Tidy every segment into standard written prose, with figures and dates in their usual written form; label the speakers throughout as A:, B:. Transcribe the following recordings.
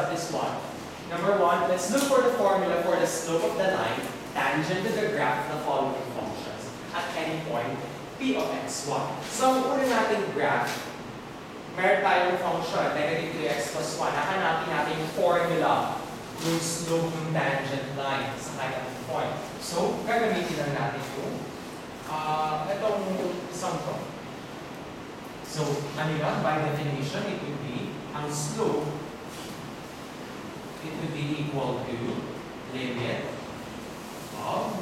A: step is what? Number one, let's look for the formula for the slope of the line tangent to the graph of the following functions at any point p of xy. So, ang una nating graph, meron tayong function, negative 3x plus 1. Hahanapin natin yung formula yung slope ng tangent line sa kanyang point. So, gagamitin lang natin yung itong isang to. So, ano yun? By definition, it would be ang slope, it would be equal to limit of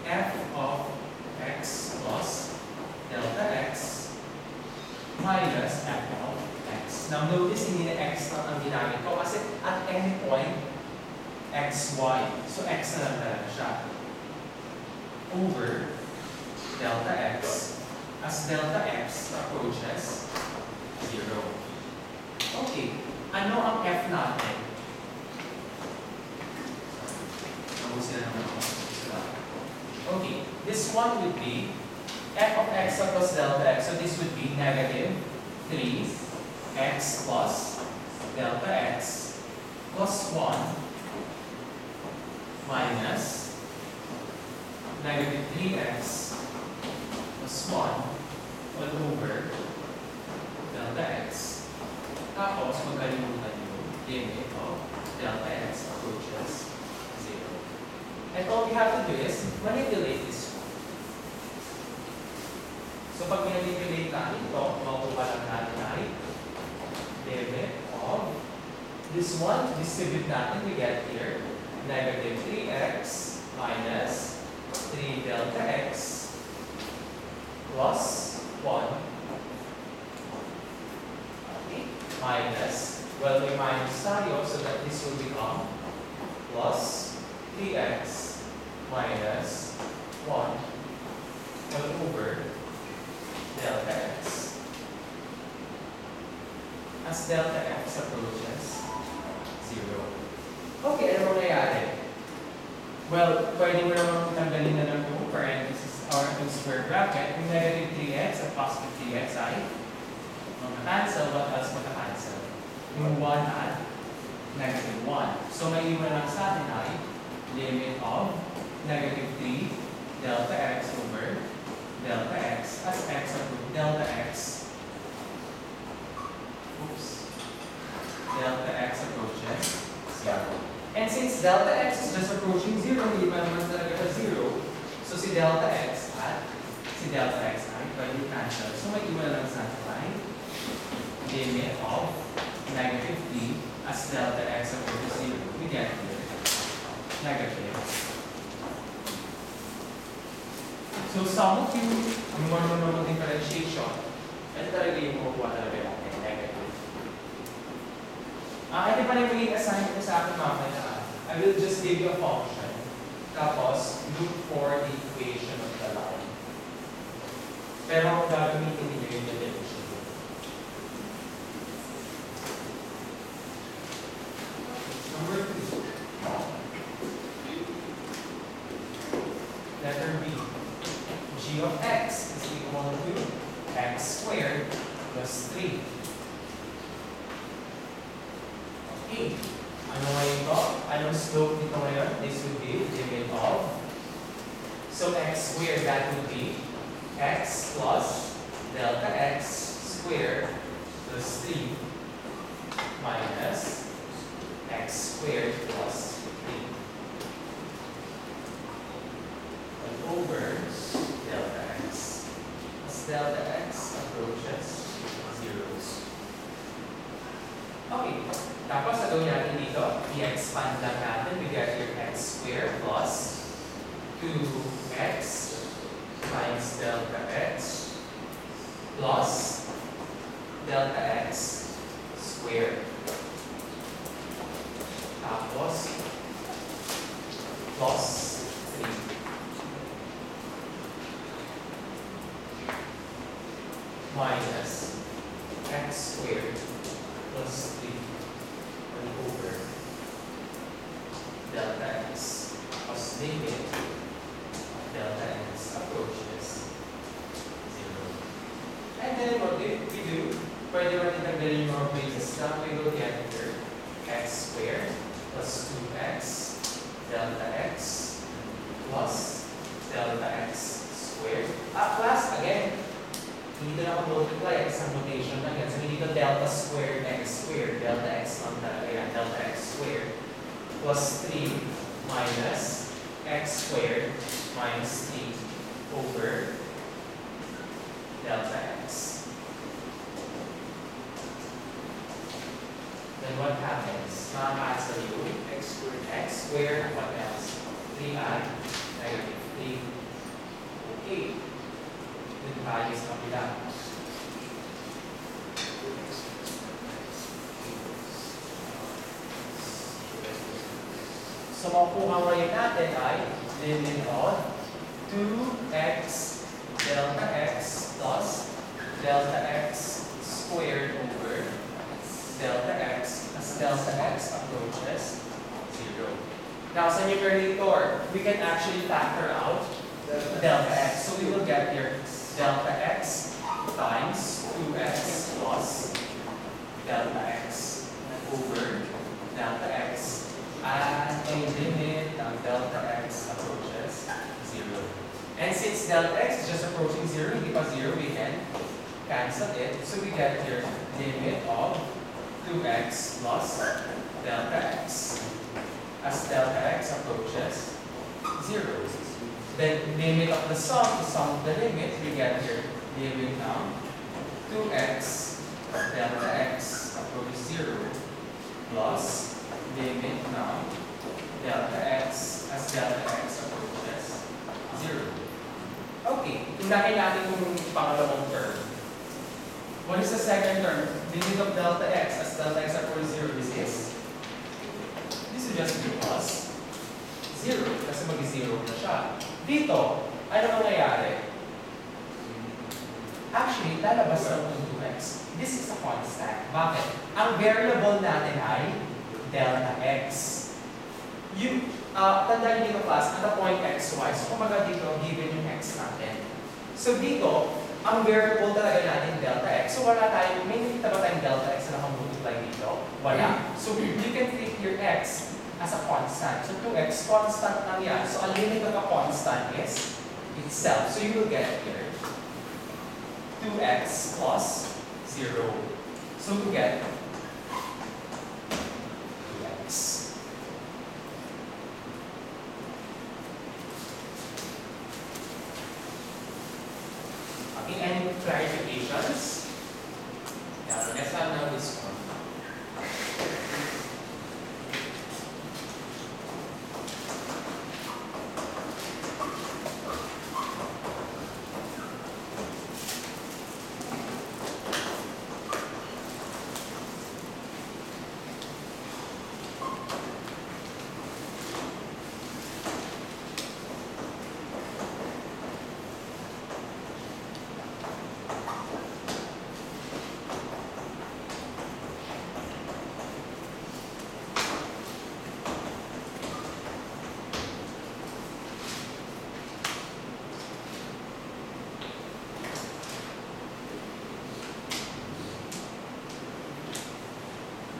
A: f of x plus delta x minus f of x. Now, notice hindi na x lang ang ginamit ko kasi at any point, xy. So, x na lang talaga siya. Over delta x as delta x approaches 0. Okay. Ano ang f natin? Okay. This one would be f of x plus delta x. So, this would be negative 3x plus delta x plus 1 minus negative 3x plus 1 all over delta x. Tapos, magkalimutan yung limit of delta x approaches 0. And all we have to do is manipulate this one. So, pag manipulate natin ito, makuha lang natin ay limit of this one, distribute natin, we get here negative 3x minus 3 delta x plus 1 minus, well, we minus tayo so that this will become plus 3x minus 1 all over delta x as delta x approaches 0. Okay, ano mo nangyari? Well, pwede mo naman tanggalin na lang yung parenthesis or yung square bracket. Yung negative 3x at positive 3x ay magka-cancel. What else magka-cancel? Yung 1 at negative 1. So, may iwan lang sa atin ay limit of negative 3 delta x over delta x as x approaches delta x. Oops. Delta x approaches 0. And since delta x is just approaching 0, hindi pa naman talaga siya 0. So, si delta x at si delta x ay pwede cancel. So, may iwan lang sa atin ay limit of negative 3 as delta x approaches 0. We get here negative. So, some of you, ang mga differentiation, ito talaga yung makukuha talaga natin, negative. Ito pa rin maging assignment ko sa akin mamaya. I will just give you a function. Tapos, look for the equation of the line. Pero kung gagamitin niyo yung definition. Number 2. Letter B. G of x is equal to x squared plus 3. Okay. Ano ngayon ito? Anong slope nito ngayon? This would be limit of. So, x squared, that would be x plus delta x squared plus 3 minus x squared plus 3. And over delta x. As delta x approaches 0. Okay. Tapos, sa gawin natin dito, i-expand lang natin. We get here x squared plus 2x times delta x plus delta x squared. Tapos, plus 3. Minus x squared plus 3 over delta x plus limit of delta x approaches 0. And then what we do, pwede natin tanggalin yung mga bases na we will get here x delta x plus delta x squared. Plus, again, hindi na ako-multiply, isang notation lang yan. So, hindi dito delta squared x squared. Delta x lang talaga yan. Delta x squared plus 3 minus x squared minus 3 over delta x. Then what happens? Makakaasa yung x squared, what else? 3i, negative 3. Okay. Then tayo sa kapila. So, makukuha ngayon natin ay limit of 2x delta x plus delta x squared over delta x as delta x approaches 0. Now, sa numerator, we can actually factor out delta x. So we will get here delta x times 2x plus delta x over delta x at a limit of delta x approaches 0. And since delta x is just approaching 0, because 0 we can cancel it. So we get here limit of 2x plus delta x as delta x approaches 0. Then limit of the sum, to sum of the limit, we get here limit of 2x delta x approaches 0 plus limit of delta x as delta x approaches 0. Okay, tingnan natin kung pangalawang term. What is the second term? Limit of delta x as delta x approaches 0. This is just be plus 0 kasi mag-0 na siya. Dito, ano mangyayari? Actually, lalabas na ng 2x. This is a constant. Bakit? Ang variable natin ay delta x. Tandaan nyo dito class, at the point x, y. So, kumaga dito, given yung x natin. So, dito, ang variable talaga natin delta x. So, wala tayo, may nakita ba tayong delta x na nakamultiply dito? Wala. So, you can treat your x as a constant. So 2x, constant lang yan. So a limit of a constant is itself. So you will get here 2x plus 0. So to get 2x. Okay, any clarifications? Yeah, let's have now this one.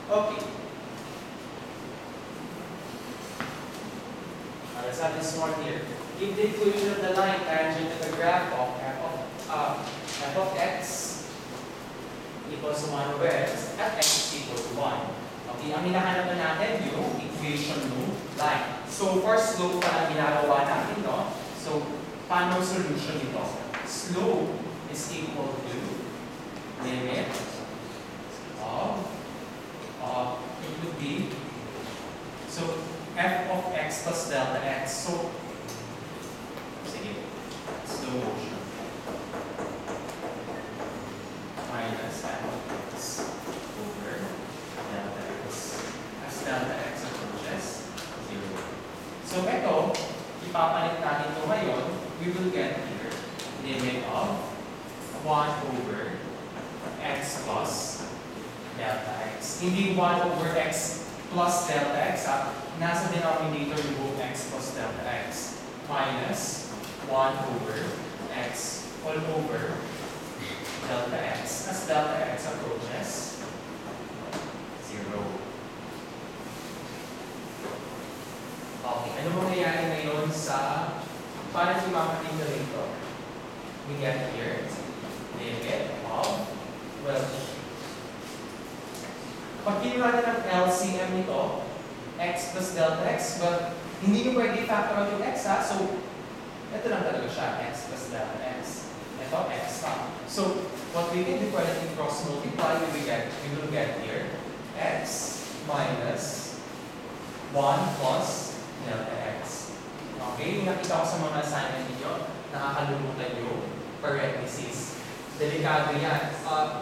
A: Okay. Let's have this one here. If the equation of the line tangent to the graph of f of x equals to 1 over x at x is equal to 1. Okay, ang hinahanap na natin yung equation ng line. So for slope pa lang ginagawa natin, no? So, paano solution nito? Slope is equal to limit of it would be, so f of x plus delta x. So, sige, slow motion. Minus f of x over delta x as delta x approaches 0. So, ito, ipapalit natin ito ngayon, we will get here limit of 1 over x plus delta x. Hindi 1 over x plus delta x, ha? Nasa denominator yung both x plus delta x. Minus 1 over x all over delta x as delta x approaches 0. Okay, ano mangyayari ngayon sa paano si Mama Tinto? We get here, limit of, well, pag kinuha natin ng LCM nito, x plus delta x, but hindi nyo pwede factor out yung x ha, so ito lang talaga siya, x plus delta x. Ito, x pa. So, what we can do, pwede natin cross multiply, we will get here, x minus 1 plus delta x. Okay, yung nakita ko sa mga assignment ninyo, nakakalimutan yung parentheses. Delikado yan.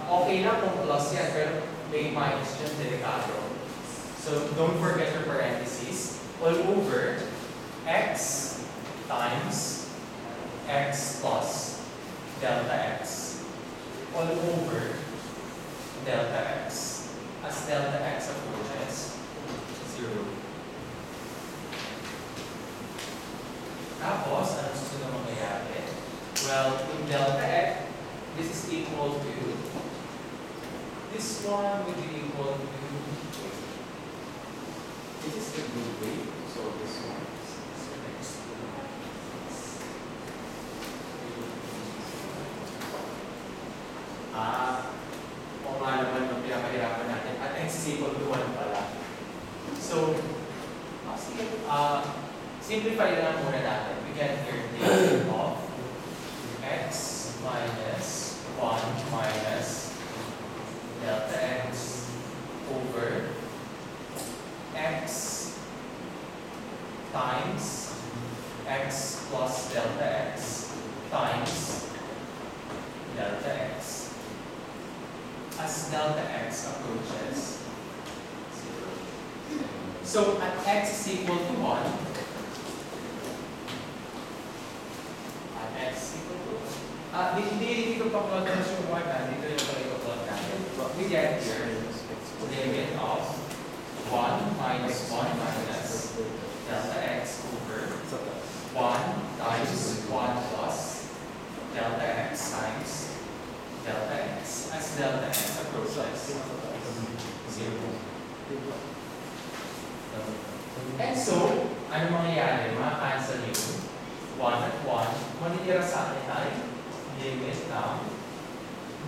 A: Okay lang kung plus yan, pero may minus dyan, delikado. So, don't forget your parentheses. All over x times x plus delta x. All over delta x. As delta x approaches 0. Tapos, ano susunod na mangyayari? Well, in delta x, this is equal to, this one would be equal to, this is the good way, so this one is the next one. O nga naman yung pinapahirapan natin, at x is equal to 1 pala. So, simplify na lang muna natin. We get here the of x minus 1 minus delta x over x times x plus delta x times delta x as delta x approaches 0. So at x is equal to 1, hindi ko pa-plot na yung 1 na, dito yung pala ito-plot natin. We get here, limit of 1 minus 1 minus delta x over 1 times 1 plus delta x times delta x as delta x approaches 0. And so, ano mangyayari? Maka-cancel yung 1 at 1. Manitira sa atin ay limit ng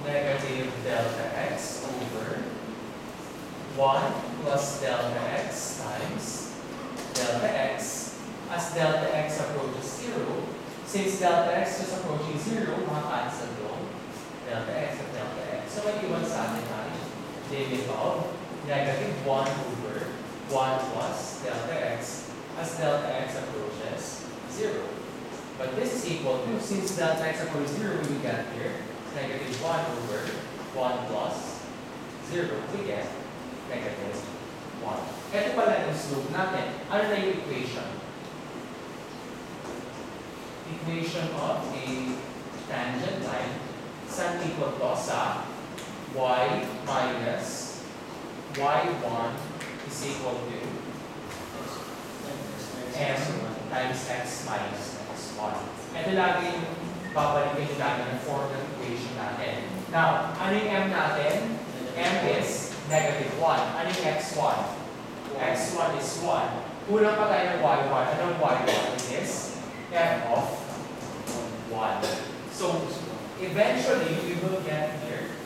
A: negative delta x over 1 plus delta x times delta x as delta x approaches 0. Since delta x is approaching 0, maka-cancel yung delta x at delta x. So, mag-iwan sa atin ay limit of negative 1 over 1 plus delta x as delta x approaches 0. But this is equal to, since delta x approaches 0, we get here negative 1 over 1 plus 0. We get negative 1. Ito pala yung slope natin. Ano na yung equation? Equation of a tangent line. Saan equal to? Sa y minus y1 is equal to m times x minus x1. Ito lagi yung babalikin yung lagi ng formula equation natin. Now, ano yung m natin? M is negative 1. Ano yung x1? x1 is 1. Kulang pa tayo ng y1. Anong y1? It is f of 1. So, eventually, we will get here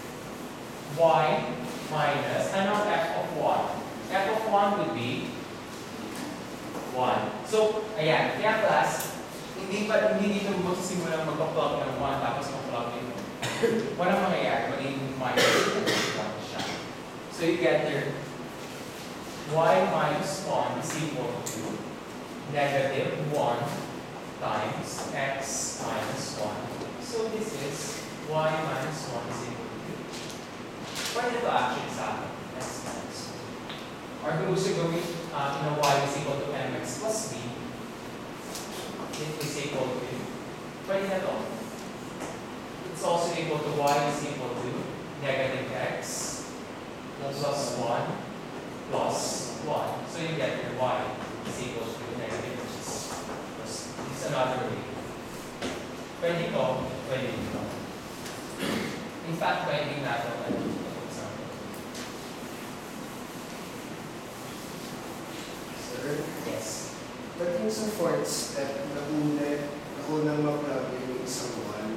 A: y minus, anong f of 1? F of 1 would be 1. So, ayan, kaya class, hindi dito magsimulang magpa-plug ng 1 tapos mag-plug in. Walang mangyayari, magiging minus 1 siya. So, you get here, y minus 1 is equal to negative 1 times x minus 1. So, this is y minus 1 is equal to, pwede ito actually sa akin, x minus 1. Or kung gusto gawin, y is equal to mx plus b, it is equal to, pwede na ito. It's also equal to y is equal to negative x plus 1 plus 1. So you get your y is equal to negative x. It's another way. Pwede ito, pwede ito. In fact, pwede natin Sir, yes.
B: Pagdating sa fourth step, nakunang ma-plug yung isang one.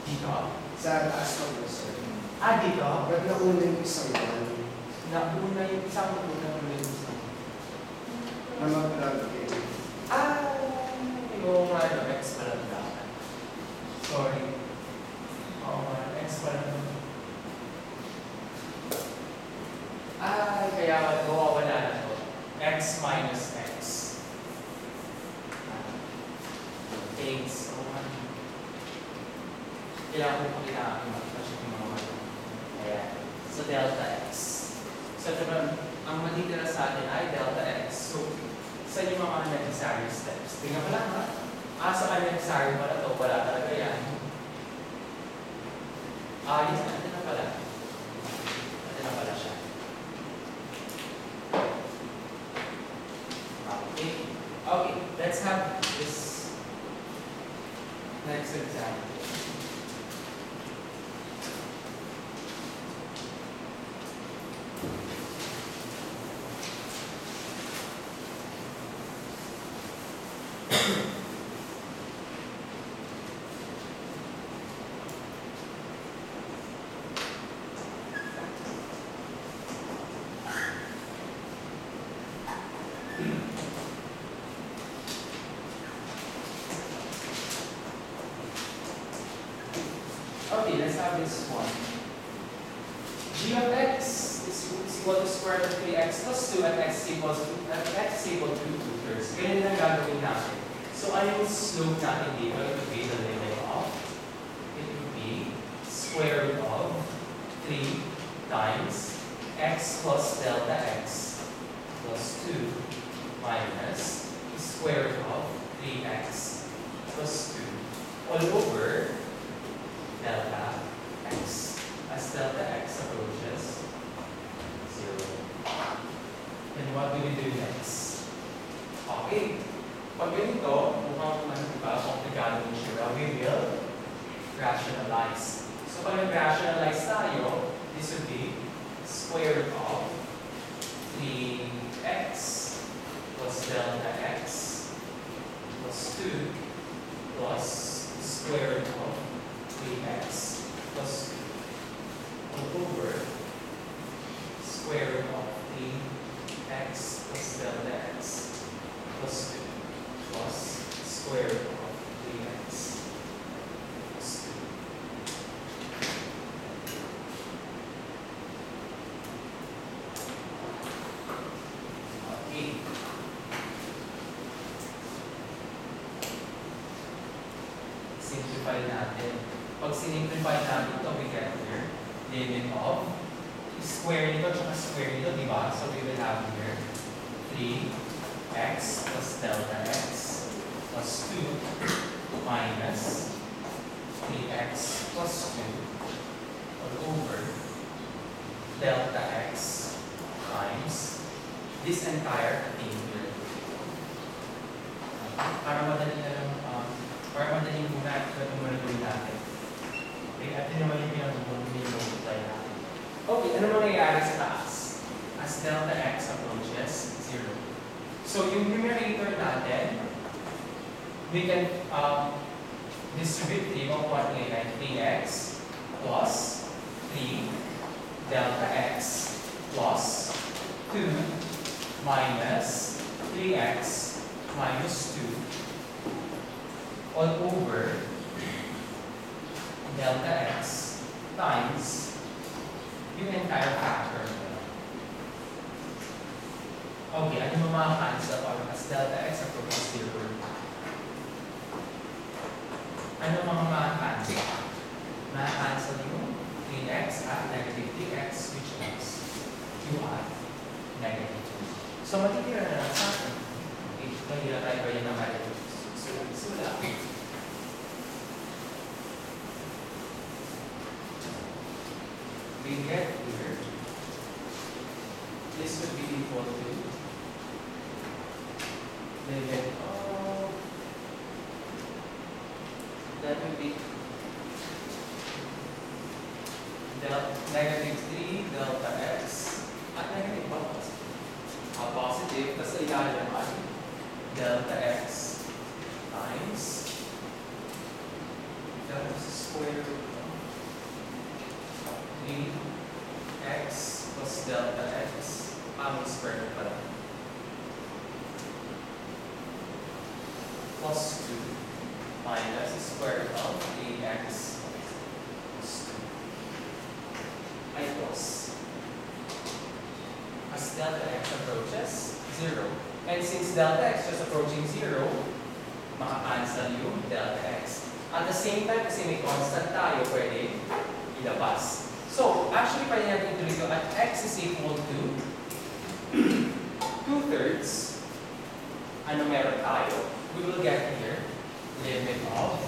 A: Dito?
B: Sa taas ng sir.
A: Dito?
B: Ba't nauna yung isang one
A: Nauna yung isang
B: na ma-plug in?
A: Yung X pala dapat. Sorry. X pala. Kaya wala na to. X minus X. Thanks. Kailangan ko pakita ang mga Ayan. So, delta X. So, diba, ang matitira sa atin ay delta X. So, sa yung mga necessary steps. Tingnan mo lang ha. Sa necessary pala to, wala talaga yan. Yes, natin na pala. Natin na pala siya. Okay, let's have this next example. Okay, let's have this one. G of x is equal to square root of 3x plus 2 and x is equal to 2/2. Ganyan ang gagawin natin. So, ano yung slope natin dito? It would be the limit of, it would be square root of 3 times x plus delta x plus 2 minus square root of 3x plus 2 all over delta x. As delta x approaches 0. And what do we do next? Okay. Pag ganito, mukhang komplikado yung siya. We will rationalize. So pag nag-rationalize tayo, this would be square root of 3x plus delta x plus 2 plus square root of 3x plus 2 all over square root of 3x plus delta x plus 2 plus square root of 3x plus 2. Okay. Simplify natin. Pag sinimplify natin ito, we get here limit of square nito at square nito, di ba? So we will have here 3x plus delta x plus 2 minus 3x plus 2 all over delta x times this entire thing here. Para madali na lang, para madali muna ito muna gawin natin. Okay, at yun naman yung pinag-multiply natin. Okay, ano mangyayari sa taas? As delta x approaches 0. So, yung numerator natin, we can distribute 3 of 1 ngayon 3x plus 3 delta x plus 2 minus 3x minus 2 all over delta x times yung entire factor. Okay, ano yung mga cancel as delta x approaches 0? Ano mga cancel? Ma-cancel yung 3x at negative 3x which is q at negative 2. So, matitira na lang sa atin. Okay, mahira tayo ba yun ng negative 2? So, wala. We get here, this would be equal to limit of, that would be negative 3 delta x at negative 1 positive, tapos ilalim ay delta x times delta square root of 3x plus delta x square root pala plus 2 minus square root of 3x plus 2 equals, as delta x approaches 0. And since delta x is approaching 0, maka-cancel yung delta x. At the same time, kasi may constant tayo, pwede ilabas. So, actually, pwede natin ituloy ito at x is equal to 2/3. Ano meron tayo? We will get here limit of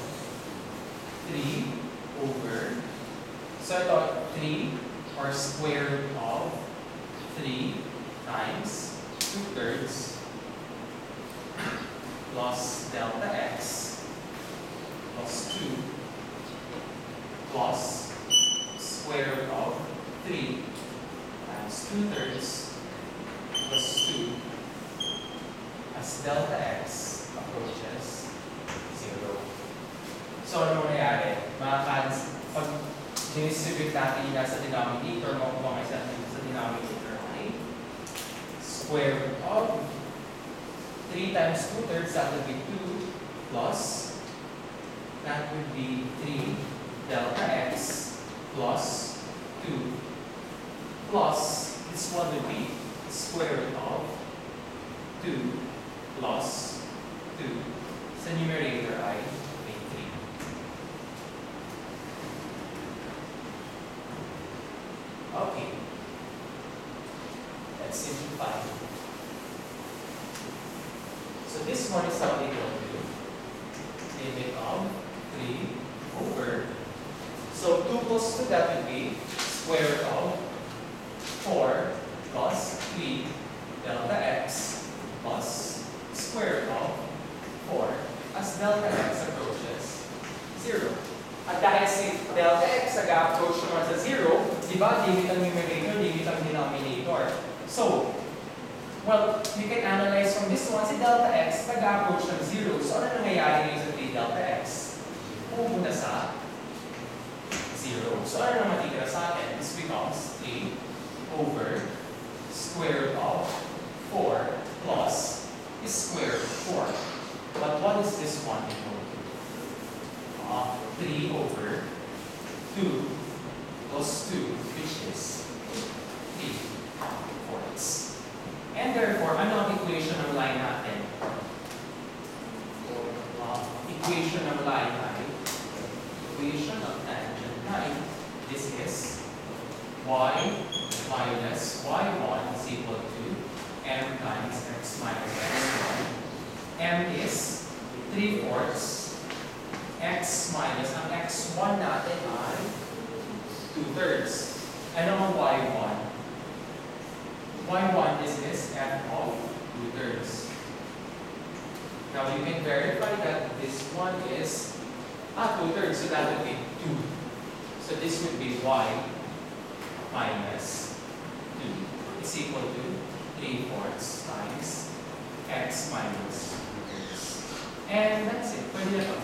A: 3 over, so ito 3 or square root of 3 times 2/3 plus delta x plus 2 plus square root of 3 times 2/3 plus 2 as delta x approaches 0. So, ano mangyayari? Pag distribute natin yung nasa denominator, makuha kayo sa denominator ay square root of 3 times 2/3, that would be 2 plus, that would be 3 delta x plus 2 plus, this one would be square root of 2 plus 2. Sa numerator ay may 3. Okay. Let's simplify. So this one is how equal to limit of 3 over. So 2 plus 2, that would be square root of 4 plus 3 delta x plus square root of 4 as delta x approaches 0. At dahil si delta x nag-approach naman sa 0, di ba, limit ang numerator, limit ang denominator. So, well, you can analyze from this one, si delta x nag-approach ng 0. So, ano nangyayari ngayon sa 3 delta x? Pupunta sa 0. So, ano na matitira sa atin? This becomes 3 over square root of 4 plus square root of 4. But what is this one equal to? 3 over 2 plus 2, which is 3/4. And therefore, ano ang equation ng line natin? Equation ng line ay, equation of tangent line, this is y minus y1 is equal to m times x minus x1. M is 3/4. X minus, ang x1 natin ay 2/3. Ano ang y1? y1 is f of 2/3. Now you can verify that this one is 2/3, so that would be 2. So this would be y minus 2 is equal to 3/4 times x minus 2/3. And that's it. Pwede na ito.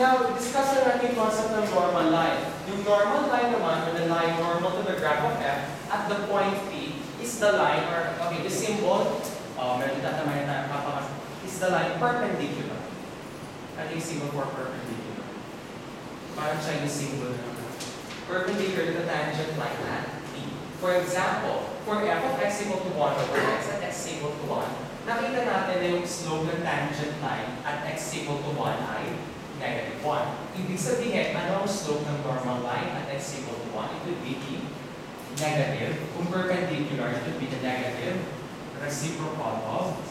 A: Now, discuss na natin yung concept ng normal line. Yung normal line naman, or the line normal to the graph of f, at the point P, is the line, or, okay, the symbol, meron tatamay na tayo, is the line perpendicular. Ano yung symbol for perpendicular? Parang siya yung symbol na perpendicular to the tangent line at P. For example, for f of x equal to 1 over x at x equal to 1, nakita natin na yung slope ng tangent line at x equal to 1 ay negative 1. Ibig sabihin, ano ang slope ng normal line at x equal to 1? It would be the negative. Kung perpendicular, it would be the negative reciprocal of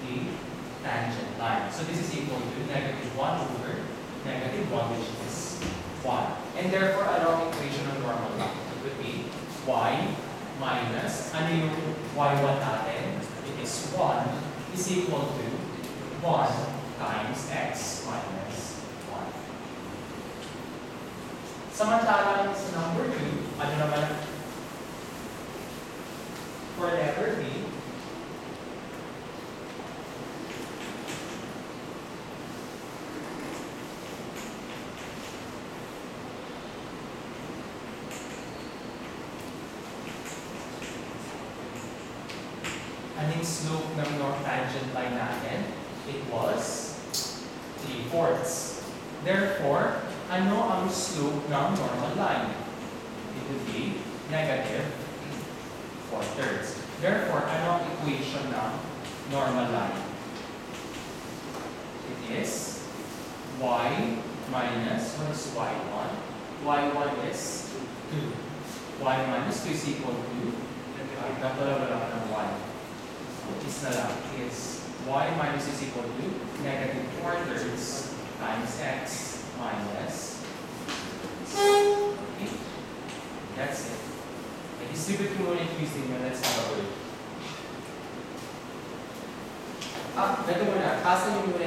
A: the tangent line. So this is equal to negative 1 over negative 1, which is 1. And therefore, ano ang equation ng normal line? It would be y minus, ano yung y1 natin? It is 1 is equal to 1 times x minus 1. Samantalang sa number 2, ano naman? For letter B, anong slope ng tangent line natin? It was 3/4. Therefore, ano ang slope ng normal line? It would be negative 4/3. Therefore, ano ang equation ng normal line? It is y minus, what is y1? y1 is 2. y minus 2 is equal to, nagkapala lang ng 1. Is na lang, is y minus is equal to negative 4/3 times x minus 8. That's it. Okay, distribute ko muna yung using nyo. Let's have a word. Ganito muna. Pasa nyo muna